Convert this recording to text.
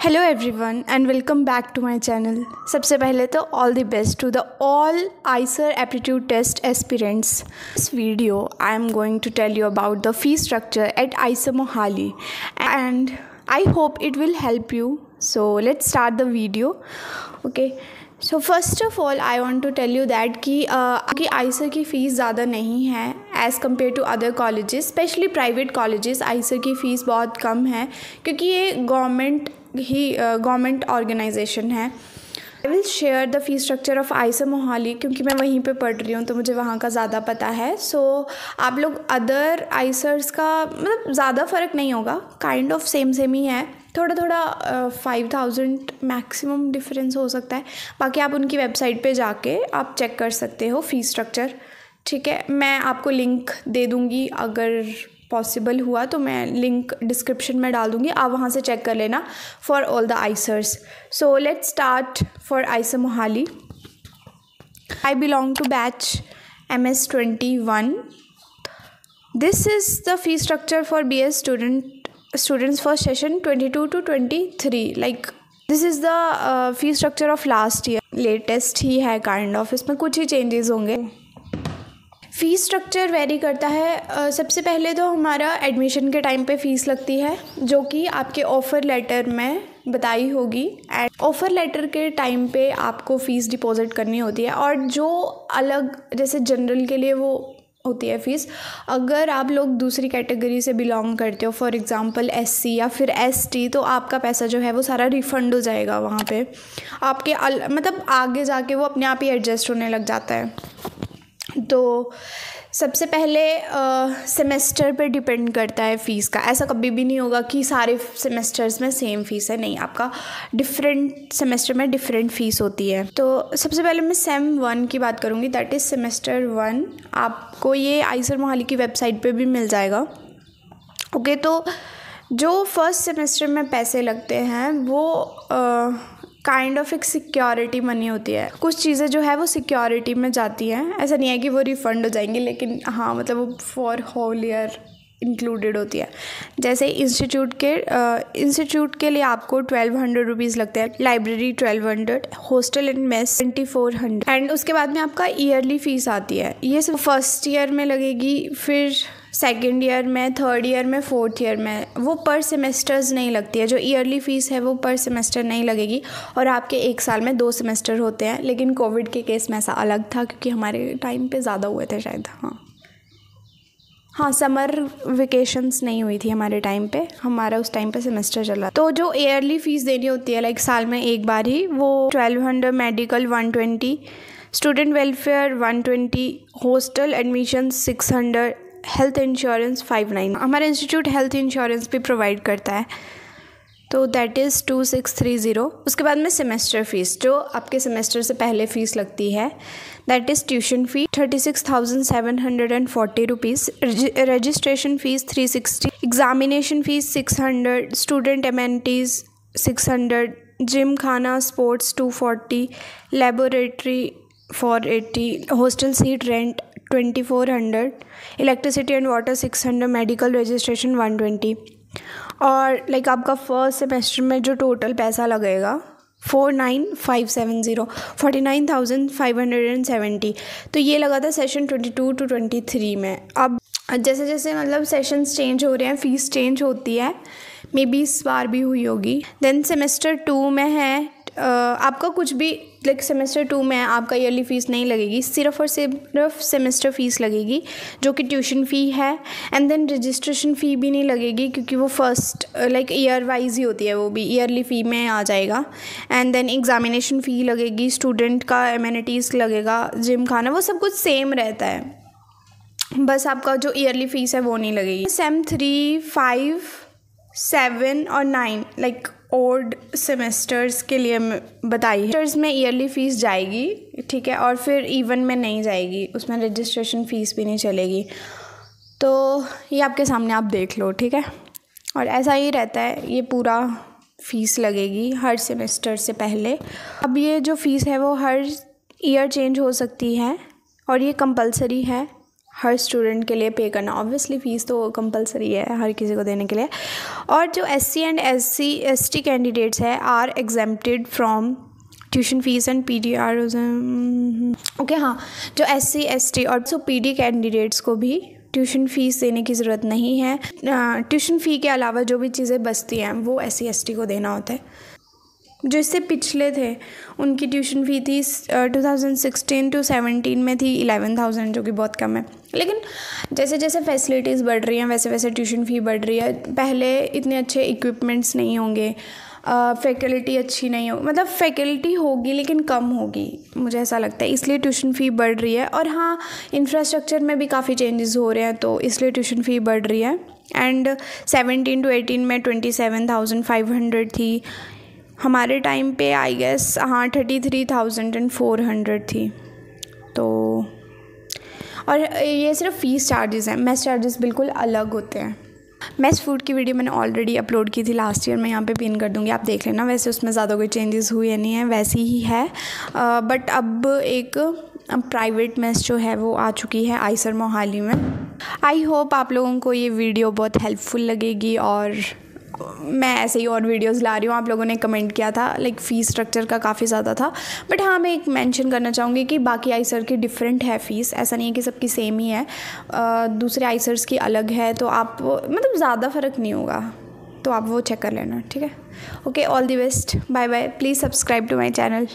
Hello everyone and welcome back to my channel. सबसे पहले तो all the best to the all IISER aptitude test aspirants. इस video I am going to tell you about the fee structure at IISER Mohali and I hope it will help you. So let's start the video. Okay, so first of all I want to tell you that कि IISER की fees ज़्यादा नहीं है as compare to other colleges, specially private colleges. Eicher की fees बहुत कम है क्योंकि ये गवर्नमेंट ऑर्गेनाइजेशन है। I will share the fee structure of Eicher Mohali क्योंकि मैं वहीं पे पढ़ रही हूँ तो मुझे वहाँ का ज़्यादा पता है। सो आप लोग अदर आइसर्स का मतलब ज़्यादा फ़र्क नहीं होगा, काइंड ऑफ सेम ही है, थोड़ा 5,000 मैक्सिमम डिफरेंस हो सकता है। बाकी आप उनकी वेबसाइट पे जाके आप चेक कर सकते हो फ़ी स्ट्रक्चर। ठीक है, मैं आपको लिंक दे दूँगी, अगर पॉसिबल हुआ तो मैं लिंक डिस्क्रिप्शन में डाल दूँगी, आप वहाँ से चेक कर लेना for all the IISERs. So let's start for IISER Mohali. I belong to batch MS 21. This is the fee structure for BS students for session 22 to 23. Like this is the fee structure of last year. Latest ही है kind of, इसमें कुछ ही changes होंगे। Fees structure vary करता है। सबसे पहले तो हमारा एडमिशन के टाइम पे फ़ीस लगती है जो कि आपके ऑफ़र लेटर में बताई होगी। एंड ऑफ़र लेटर के टाइम पे आपको फ़ीस डिपॉजिट करनी होती है, और जो अलग जैसे जनरल के लिए वो होती है फ़ीस। अगर आप लोग दूसरी कैटेगरी से बिलोंग करते हो, फॉर एग्ज़ाम्पल SC या फिर ST, तो आपका पैसा जो है वो सारा रिफ़ंड हो जाएगा वहाँ पे। आपके मतलब आगे जाके वो अपने आप ही एडजस्ट होने लग जाता है। तो सबसे पहले सेमेस्टर पे डिपेंड करता है फ़ीस का। ऐसा कभी भी नहीं होगा कि सारे सेमेस्टर्स में सेम फ़ीस है, नहीं, आपका डिफरेंट सेमेस्टर में डिफरेंट फ़ीस होती है। तो सबसे पहले मैं सेम 1 की बात करूँगी, दैट इज़ सेमेस्टर 1। आपको ये आइसर मोहाली की वेबसाइट पे भी मिल जाएगा। ओके, तो जो फर्स्ट सेमेस्टर में पैसे लगते हैं वो काइंड ऑफ एक सिक्योरिटी मनी होती है। कुछ चीज़ें जो है वो सिक्योरिटी में जाती हैं, ऐसा नहीं है कि वो रिफ़ंड हो जाएंगी, लेकिन हाँ मतलब वो फॉर होल ईयर इंक्लूडेड होती है। जैसे इंस्टीट्यूट के लिए आपको 1,200 रुपीज़ लगते हैं, library 1,200, hostel and mess 2,400, and उसके बाद में आपका ईयरली फ़ीस आती है। ये सब फर्स्ट ईयर में लगेगी, फिर सेकेंड ईयर में, थर्ड ईयर में, फोर्थ ईयर में। वो पर सेमेस्टर्स नहीं लगती है। जो ईयरली फ़ीस है वो पर सेमेस्टर नहीं लगेगी, और आपके एक साल में 2 सेमेस्टर होते हैं। लेकिन कोविड के केस में ऐसा अलग था क्योंकि हमारे टाइम पे ज़्यादा हुए थे शायद। हाँ, समर वेकेशंस नहीं हुई थी हमारे टाइम पे, हमारा उस टाइम पे सेमेस्टर चला। तो जो ईयरली फ़ीस देनी होती है लाइक साल में एक बार ही, वो 1,200, medical 120, student welfare 120, hostel admission 600, health insurance 59। हमारा इंस्टीट्यूट हेल्थ इंश्योरेंस भी प्रोवाइड करता है, तो दैट इज़ 2,630। उसके बाद में सेमेस्टर फ़ीस, जो आपके सेमेस्टर से पहले फ़ीस लगती है, that is tuition fee 36,740 rupees, registration fees 360, examination fees 600, student amenities 600, gymkhana sports 240, laboratory 480, hostel seat rent 2,400, electricity and water 600, medical registration 120। और लाइक आपका फर्स्ट सेमेस्टर में जो टोटल पैसा लगेगा 49,570। तो ये लगा था सेशन 22 to 23 में। अब जैसे जैसे मतलब सेशंस चेंज हो रहे हैं, फ़ीस चेंज होती है, मे बी इस बार भी हुई होगी। देन सेमेस्टर 2 में है आपका कुछ भी लाइक सेमेस्टर 2 में आपका ईयरली फ़ीस नहीं लगेगी, सिर्फ और सिर्फ सेमेस्टर फ़ीस लगेगी जो कि ट्यूशन फ़ी है। एंड देन रजिस्ट्रेशन फ़ी भी नहीं लगेगी क्योंकि वो फर्स्ट लाइक ईयर वाइज ही होती है, वो भी ईयरली फ़ी में आ जाएगा। एंड देन एग्ज़ामिनेशन फ़ी लगेगी, स्टूडेंट का एमेनिटीज़ लगेगा, जिम खाना, वो सब कुछ सेम रहता है, बस आपका जो ईयरली फ़ीस है वो नहीं लगेगी। सेम 3, 5, 7 और 9 लाइक ओल्ड सेमेस्टर्स के लिए बताई है। सेमेस्टर्स में ईयरली फ़ीस जाएगी, ठीक है, और फिर इवन में नहीं जाएगी, उसमें रजिस्ट्रेशन फ़ीस भी नहीं चलेगी। तो ये आपके सामने आप देख लो, ठीक है। और ऐसा ही रहता है, ये पूरा फ़ीस लगेगी हर सेमेस्टर से पहले। अब ये जो फ़ीस है वो हर ईयर चेंज हो सकती है, और ये कंपलसरी है हर स्टूडेंट के लिए पे करना। ऑब्वियसली फ़ीस तो कंपलसरी है हर किसी को देने के लिए। और जो SC एंड SC/ST कैंडिडेट्स है are exempted from tuition fees and PDR। Okay हाँ, जो SC ST और PD कैंडिडेट्स को भी ट्यूशन फ़ीस देने की ज़रूरत नहीं है। ट्यूशन फ़ी के अलावा जो भी चीज़ें बचती हैं वो SC ST को देना होता है। जो इससे पिछले थे उनकी ट्यूशन फ़ी थी 2016 to 17 में थी 11,000, जो कि बहुत कम है। लेकिन जैसे जैसे फैसिलिटीज़ बढ़ रही हैं वैसे वैसे ट्यूशन फ़ी बढ़ रही है। पहले इतने अच्छे इक्विपमेंट्स नहीं होंगे, फैकल्टी अच्छी नहीं होगी, मतलब फैकल्टी होगी लेकिन कम होगी, मुझे ऐसा लगता है, इसलिए ट्यूशन फ़ी बढ़ रही है। और हाँ, इंफ्रास्ट्रक्चर में भी काफ़ी चेंजेस हो रहे हैं तो इसलिए ट्यूशन फ़ी बढ़ रही है। एंड 17 to 18 में 27,500 थी। हमारे टाइम पे आई गेस हाँ 33,400 थी। तो और ये सिर्फ फ़ीस चार्जेस हैं, मेस चार्जेस बिल्कुल अलग होते हैं। मेस फूड की वीडियो मैंने ऑलरेडी अपलोड की थी लास्ट ईयर, मैं यहाँ पे पिन कर दूँगी, आप देख लेना। वैसे उसमें ज़्यादा कोई चेंजेस हुए नहीं है, वैसी ही है। बट अब एक प्राइवेट मेस जो है वो आ चुकी है आइसर मोहाली में। आई होप आप लोगों को ये वीडियो बहुत हेल्पफुल लगेगी और मैं ऐसे ही और वीडियोस ला रही हूँ। आप लोगों ने कमेंट किया था लाइक फ़ीस स्ट्रक्चर का काफ़ी ज़्यादा था, बट हाँ मैं एक मेंशन करना चाहूँगी कि बाकी आइसर की डिफरेंट है फ़ीस, ऐसा नहीं है कि सबकी सेम ही है। दूसरे आइसर्स की अलग है, तो आप मतलब ज़्यादा फ़र्क नहीं होगा, तो आप वो चेक कर लेना, ठीक है। Okay, all the best, bye bye, please subscribe to my channel.